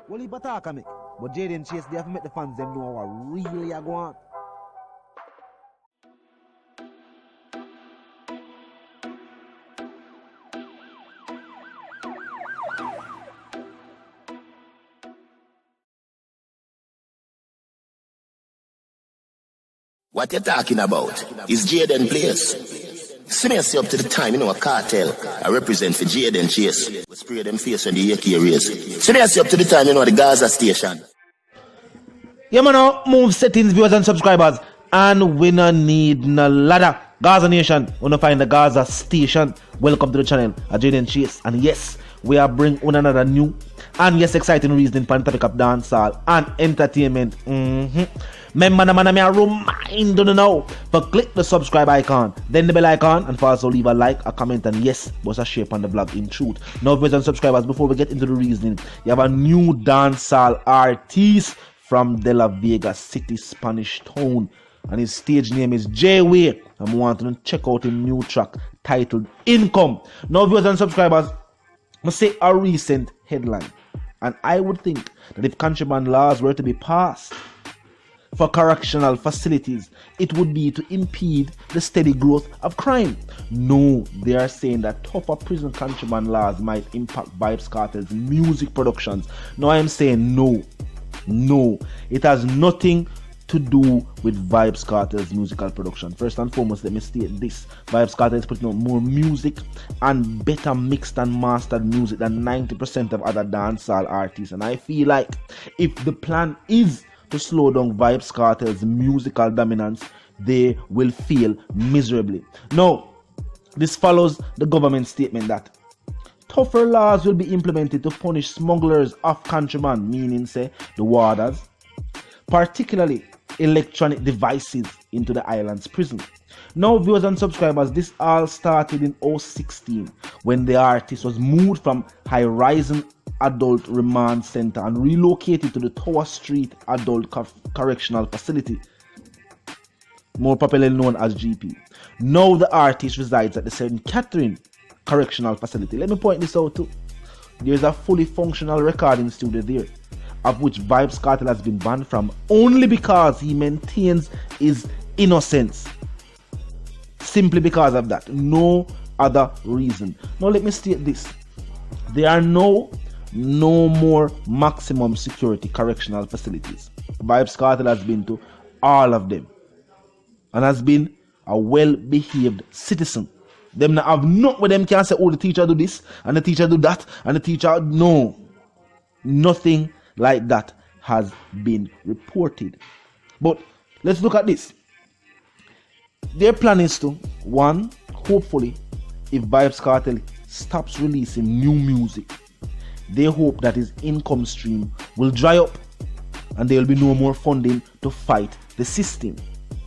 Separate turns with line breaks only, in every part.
Well, he attack me. But Jayden Chase, they have to make the fans them know what really are going on.
What you talking about? Is Jayden place? Smash you up to the time, you know, a cartel. I represent for Jayden Chase. We spray them face when the AK raise. Smash you up to the time, you know, the Gaza station.
Yeah, man, move settings, viewers and subscribers. And we no need no ladder. Gaza Nation, wanna find the Gaza station. Welcome to the channel, Jayden Chase. And yes, we are bringing on another new and yes, exciting reasoning for the topic of dancehall and entertainment. Remember, man, I remind you now for click the subscribe icon, then the bell icon, and for also leave a like, a comment, and yes, boss a share on the blog in truth. Now, viewers and subscribers, before we get into the reasoning, you have a new dancehall artist from De La Vega City, Spanish Town, and his stage name is Jayden. I'm wanting to check out a new track titled Income. Now, viewers and subscribers, I say a recent headline, and I would think that if contraband laws were to be passed for correctional facilities, it would be to impede the steady growth of crime. No, they are saying that tougher prison contraband laws might impact Vybz Kartel's music productions. No, I am saying no, it has nothing to do with Vybz Kartel's musical production. First and foremost, let me state this: Vybz Kartel is putting out more music and better mixed and mastered music than 90% of other dancehall artists, and I feel like if the plan is to slow down Vybz Kartel's musical dominance, they will fail miserably. Now, this follows the government statement that tougher laws will be implemented to punish smugglers of contraband, meaning say the warders, particularly electronic devices, into the island's prison. Now, viewers and subscribers, this all started in 2016 when the artist was moved from Horizon Adult Remand Center and relocated to the Tower Street Adult Correctional Facility, more popularly known as GP. Now the artist resides at the St. Catherine Correctional Facility. Let me point this out too. There is a fully functional recording studio there, of which Vybz Kartel has been banned from only because he maintains his innocence. Simply because of that, no other reason. Now let me state this: there are no more maximum security correctional facilities. Vybz Kartel has been to all of them and has been a well-behaved citizen. Them not have nothing with them can say, oh, the teacher do this and the teacher do that and the teacher, no, nothing like that has been reported. But let's look at this. Their plan is to, one, hopefully, if Vybz Kartel stops releasing new music, they hope that his income stream will dry up and there will be no more funding to fight the system.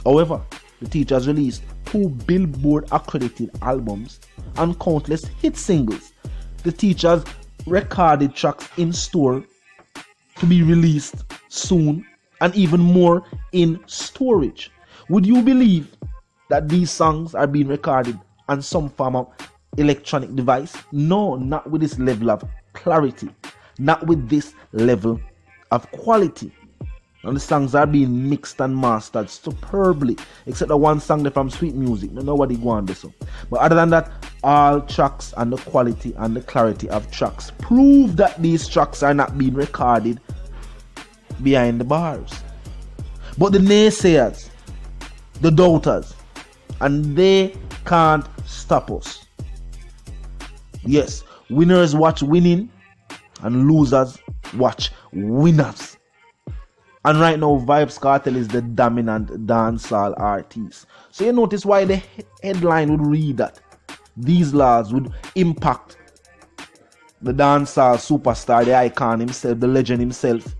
However, the teacher has released 2 Billboard accredited albums and countless hit singles. The teacher's recorded tracks in store to be released soon and even more in storage. Would you believe that these songs are being recorded on some form of electronic device? No, not with this level of clarity, not with this level of quality. And the songs are being mixed and mastered superbly, except the one song there from Sweet Music. Nobody go on this one. But other than that, all tracks and the quality and the clarity of tracks prove that these tracks are not being recorded behind the bars. But the naysayers, the doubters, and they can't stop us. Yes, winners watch winning and losers watch winners. And right now, Vybz Kartel is the dominant dancehall artist. So you notice why the headline would read that these laws would impact the dancehall superstar, the icon himself, the legend himself.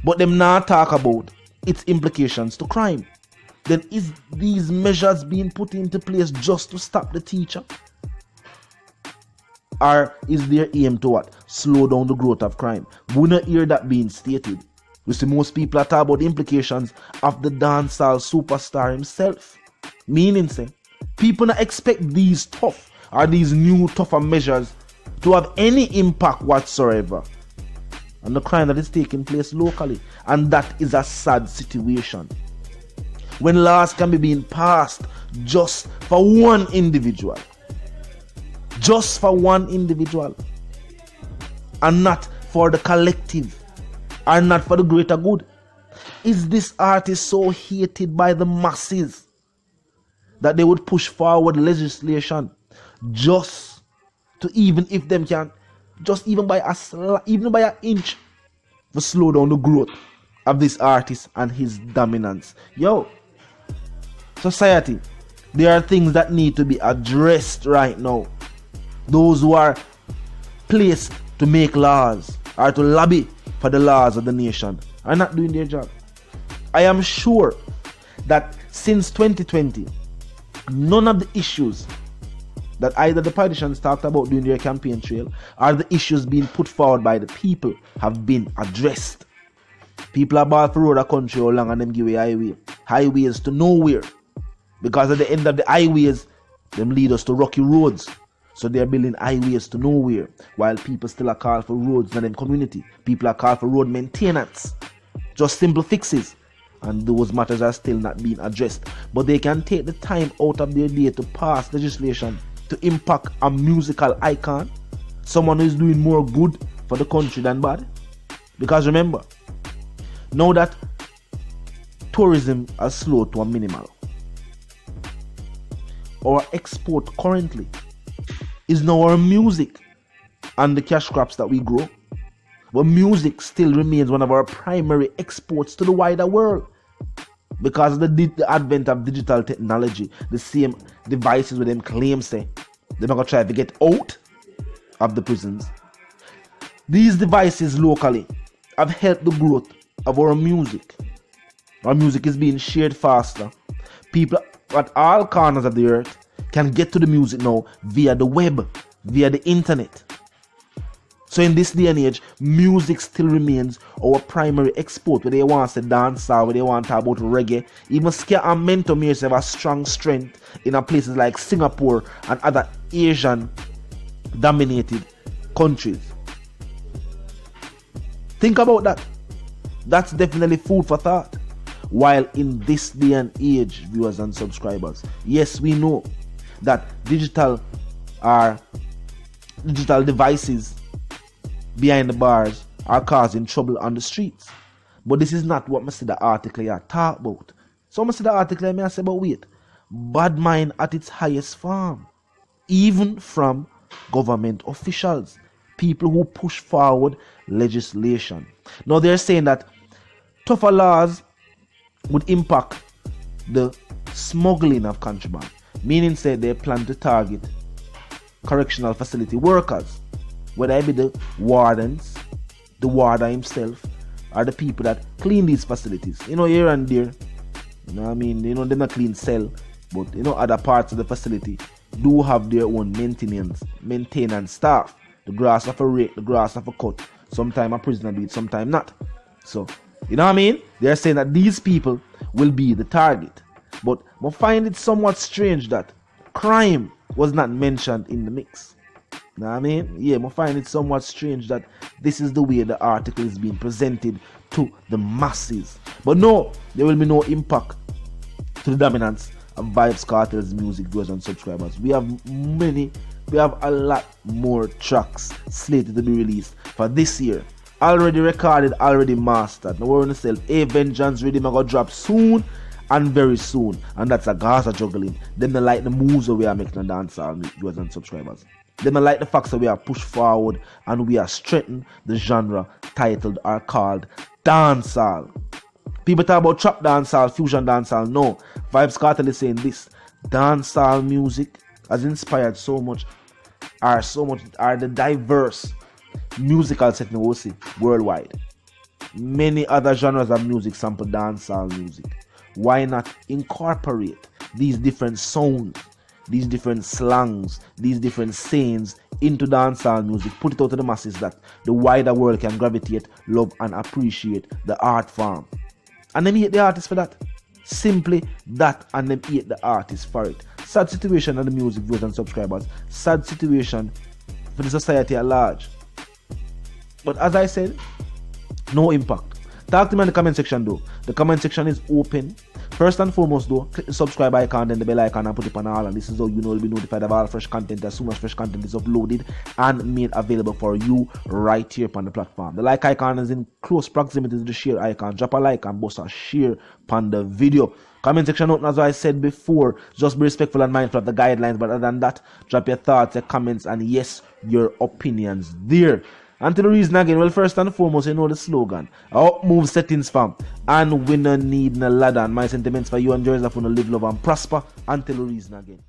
But them not talk about its implications to crime. Then is these measures being put into place just to stop the teacher? Or is their aim to what? Slow down the growth of crime? We not hear that being stated. We see most people are talking about the implications of the dancehall superstar himself. Meaning, say, people not expect these tough or these new tougher measures to have any impact whatsoever and the crime that is taking place locally. And that is a sad situation. When laws can be being passed just for one individual. Just for one individual. And not for the collective. Or not for the greater good. Is this artist so hated by the masses that they would push forward legislation just to, even if them can, just even by an inch, to slow down the growth of this artist and his dominance? Yo, society, there are things that need to be addressed right now. Those who are placed to make laws or to lobby for the laws of the nation are not doing their job. I am sure that since 2020, none of the issues that either the politicians talked about during their campaign trail or the issues being put forward by the people have been addressed. People are bought for road a country how long and them give away highways to nowhere. Because at the end of the highways, them lead us to rocky roads. So they're building highways to nowhere, while people still are called for roads in them community. People are called for road maintenance. Just simple fixes. And those matters are still not being addressed. But they can take the time out of their day to pass legislation to impact a musical icon, someone who is doing more good for the country than bad. Because remember, now that tourism has slowed to a minimal, our export currently is now our music and the cash crops that we grow. But music still remains one of our primary exports to the wider world. Because of the advent of digital technology, the same devices with them claim say they're not going to try to get out of the prisons. These devices locally have helped the growth of our music. Our music is being shared faster. People at all corners of the earth can get to the music now via the web, via the internet. So in this day and age, music still remains our primary export. Whether they want to dance or whether they want to talk about reggae, even ska and mento music have a strong strength in places like Singapore and other Asian dominated countries. Think about that. That's definitely food for thought. While in this day and age, viewers and subscribers, yes, we know that digital devices behind the bars are causing trouble on the streets. But this is not what I see the article here talk about. So I see the article here, I say, but wait, bad mind at its highest form, even from government officials, people who push forward legislation. Now they're saying that tougher laws would impact the smuggling of contraband, meaning say they plan to target correctional facility workers, whether it be the wardens, the warder himself, or the people that clean these facilities. You know, here and there, you know what I mean, you know, they're not clean cell, but you know, other parts of the facility do have their own maintenance staff. The grass of a rake, the grass of a cut. Sometimes a prisoner do it, sometimes not. So, you know what I mean? They're saying that these people will be the target. But I find it somewhat strange that crime was not mentioned in the mix. You know what I mean? Yeah, I find it somewhat strange that this is the way the article is being presented to the masses. But no, there will be no impact to the dominance of Vybz Kartel's music, viewers and subscribers. We have a lot more tracks slated to be released for this year. Already recorded, already mastered. Now we're going to sell A Vengeance Rhythm going to drop soon and very soon. And that's a Gaza juggling. Then they like the moves that we are making on dancehall, viewers and subscribers. Then I like the fact that we are pushed forward and we are strengthening the genre titled or called dancehall. People talk about trap dancehall, fusion dancehall. No, Vybz Kartel is saying this. Dancehall music has inspired so much are the diverse musical setting we see worldwide. Many other genres of music sample dancehall music. Why not incorporate these different sounds, these different slangs, these different sayings into dancehall music, put it out to the masses that the wider world can gravitate, love and appreciate the art form. And them hate the artist for that. Simply that, and them hate the artist for it. Sad situation of the music viewers and subscribers. Sad situation for the society at large. But as I said, No impact. Talk to me in the comment section though. The comment section is open. First and foremost though, click the subscribe icon, then the bell icon and put it on all, and this is how you know you'll be notified of all fresh content as soon as fresh content is uploaded and made available for you right here upon the platform. The like icon is in close proximity to the share icon. Drop a like and bust a share upon the video. Comment section note, as I said before, just be respectful and mindful of the guidelines, but other than that, drop your thoughts, your comments, and yes, your opinions there. Until the reason again, well, first and foremost, you know the slogan. Move settings, fam. And we no need no ladder. And my sentiments for you and yours are to live, love, and prosper. Until the reason again.